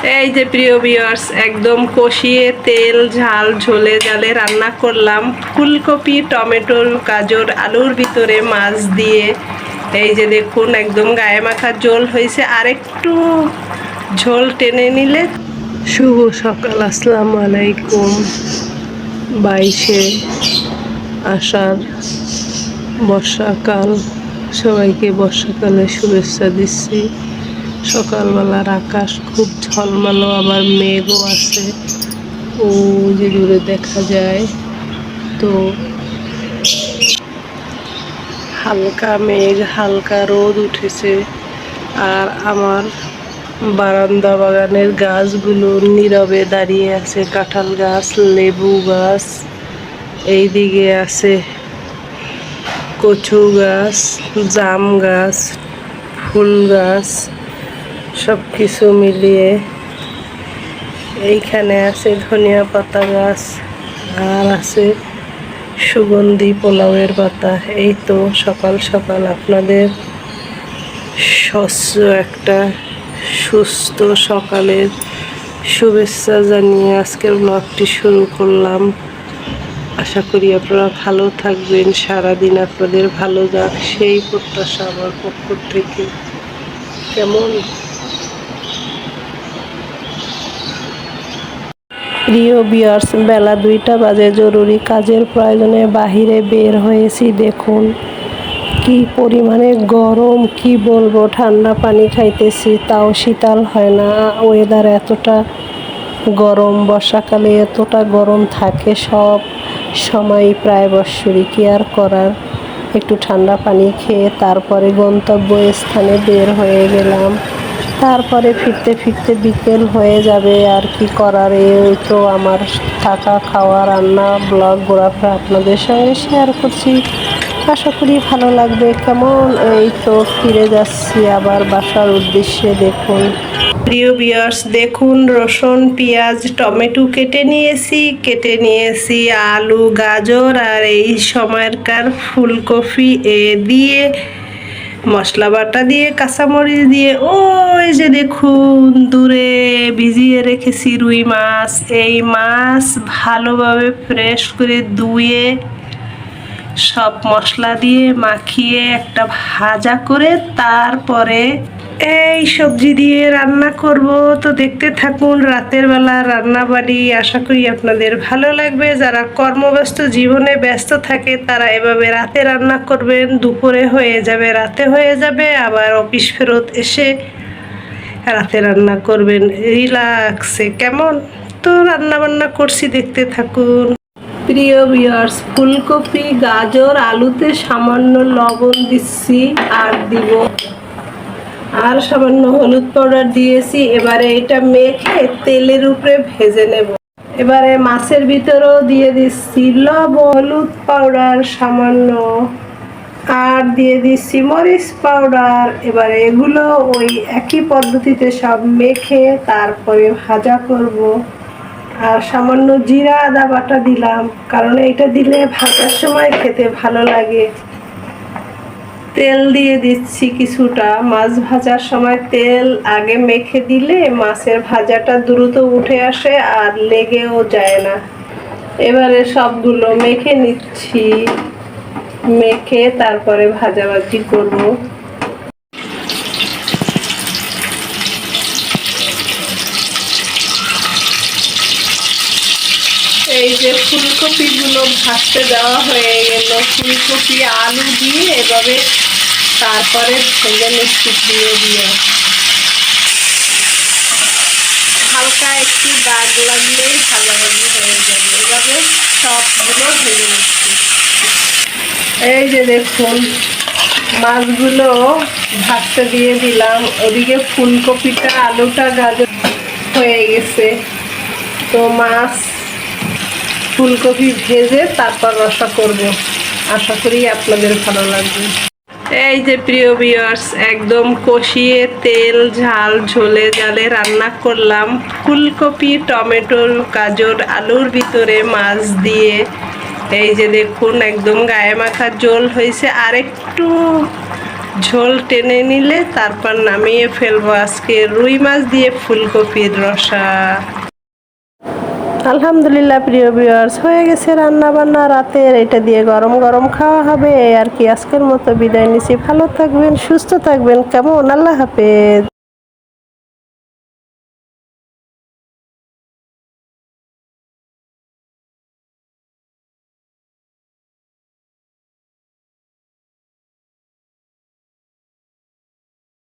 এই যে প্রিয় ভিউয়ার্স, একদম কষিয়ে তেল ঝাল ঝোলে জালে রান্না করলাম ফুলকপি টমেটো গাজর আলুর ভিতরে মাছ দিয়ে। এই যে দেখুন, একদম গায়ে মাখা ঝোল হয়েছে, আর একটু ঝোল টেনে নিলে। শুভ সকাল, আসসালামু আলাইকুম। 22শে আষাঢ়, বর্ষাকাল। সবাইকে বর্ষাকালের শুভেচ্ছা দিচ্ছি। সকালবেলার আকাশ খুব ঝলমালো, আবার মেঘও আছে, ও যে দূরে দেখা যায়। তো হালকা মেঘ, হালকা রোদ উঠেছে। আর আমার বারান্দা বাগানের গাছগুলো নীরবে দাঁড়িয়ে আছে। কাঁঠাল গাছ, লেবু গাছ, এইদিকে আছে কচু গাছ, জাম গাছ, ফুল গাছ, সব কিছু মিলিয়ে। এইখানে আছে ধনিয়া পাতা গাছ, আর আছে সুগন্ধি পোলাওয়ের পাতা। এই তো সকাল সকাল আপনাদের স্বচ্ছ একটা সুস্থ সকালের শুভেচ্ছা জানিয়ে আজকের ব্লগটি শুরু করলাম। আশা করি আপনারা ভালো থাকবেন, সারাদিন আপনাদের ভালো যাক সেই প্রত্যাশা আমার পক্ষ থেকে। কেমন প্রিয় ভিউয়ার্স, বেলা 2টা বাজে। জরুরি কাজের প্রয়োজনে বাহিরে বের হয়েছি। দেখুন কি পরিমাণে গরম, কি বলবো। ঠান্ডা পানি খাইতেছি, তাও শীতল হয় না। ওয়েদার এতটা গরম, বর্ষাকালে এতটা গরম থাকে সব সময়, প্রায় বৎসরই। কি আর করার, একটু ঠান্ডা পানি খেয়ে তারপরে গন্তব্য স্থানে বের হয়ে গেলাম। তারপরে ফিরতে ফিরতে বিকেল হয়ে যাবে, আর কি করার। এই তো আমার থাকা, খাওয়া, রান্না, ব্লগ, ঘোরাফেরা আপনাদের সঙ্গে শেয়ার করছি। আশা করি ভালো লাগবে। কেমন, এই তো ফিরে যাচ্ছি আবার বাসার উদ্দেশ্যে। দেখুন প্রিয় ভিউয়ার্স, দেখুন রসুন, পেঁয়াজ, টমেটো কেটে নিয়েছি আলু, গাজর আর এই সময়কার ফুলকপি দিয়ে মশলা বাটা দিয়ে, কাঁচামরিচ দিয়ে। ওই যে দেখুন দূরে ভিজিয়ে রেখেছি রুই মাছ। এই মাছ ভালোভাবে ফ্রেশ করে ধুয়ে সব মশলা দিয়ে মাখিয়ে একটা ভাজা করে তারপরে এই সবজি দিয়ে রান্না করব। তো দেখতে থাকুন রাতের বেলা রান্না বাড়ি। আশা করি আপনাদের ভালো লাগবে। যারা কর্মব্যস্ত জীবনে ব্যস্ত থাকে তারা এভাবে রাতে রান্না করবেন। দুপুরে হয়ে যাবে, রাতে হয়ে যাবে, আবার অফিস ফেরত এসে রাতে রান্না করবেন রিল্যাক্সে। কেমন, তো রান্না বান্না করছি, দেখতে থাকুন। প্রিয় ভিউয়ার্স, ফুলকপি গাজর আলুতে সামান্য লবণ দিচ্ছি, আর দিব আর সামান্য হলুদ পাউডার দিয়েছি। এবারে এটা মেখে তেলের উপরে ভেজে নেব। এবারে মাছের ভিতরেও দিয়ে দিচ্ছি লবণ, হলুদ পাউডার সামান্য, আর দিয়ে দিচ্ছি মরিচ পাউডার। এবারে এগুলো ওই একই পদ্ধতিতে সব মেখে তারপরে ভাজা করব। আর সামান্য জিরা আদা বাটা দিলাম, কারণ এটা দিলে ভাজার সময় খেতে ভালো লাগে। তেল দিয়ে দিচ্ছি কিছুটা। মাছ ভাজার সময় তেল আগে মেখে দিলে মাছের ভাজাটা দ্রুত উঠে আসে আর লেগেও যায় না। এবারে সবগুলো মেখে নিচ্ছি, মেখে তারপরে ভাজাভাজি করব। এই যে ফুলকপিগুলো ভাজতে দেওয়া হয়ে গেল। ফুলকপি আলু দিয়ে এভাবে তারপরে ভেজে নিচ্ছি দিয়ে হালকা একটু দাগ লাগলেই ভাজাভাজি হয়ে যাবে। এভাবে সবগুলো ভেজে নিচ্ছি। এই যে দেখুন মাছগুলো ভাজতে দিয়ে দিলাম। ওদিকে ফুলকপিটা, আলুটা, গাজর হয়ে গেছে। তো মাছ ফুলকপি ভেজে তারপর রসা করব। আশা করি আপনাদের ভালো লাগবে। এই যে প্রিয় ভিউয়ার্স, একদম কষিয়ে তেল ঝাল ঝোলে জালে রান্না করলাম ফুলকপি টমেটো গাজর আলুর ভিতরে মাছ দিয়ে। এই যে দেখুন একদম গায়ে মাখা ঝোল হয়েছে, আর একটু ঝোল টেনে নিলে তারপর নামিয়ে ফেলবো আজকে রুই মাছ দিয়ে ফুলকপির রসা। আলহামদুলিল্লাহ প্রিয় ভিউয়ার্স, হয়ে গেছে রান্না বান্না রাতের, এটা দিয়ে গরম গরম খাওয়া হবে আর কি। আজকের মতো বিদায় নিছি, ভালো থাকবেন, সুস্থ থাকবেন, কেমন? আল্লাহ হাফেজ।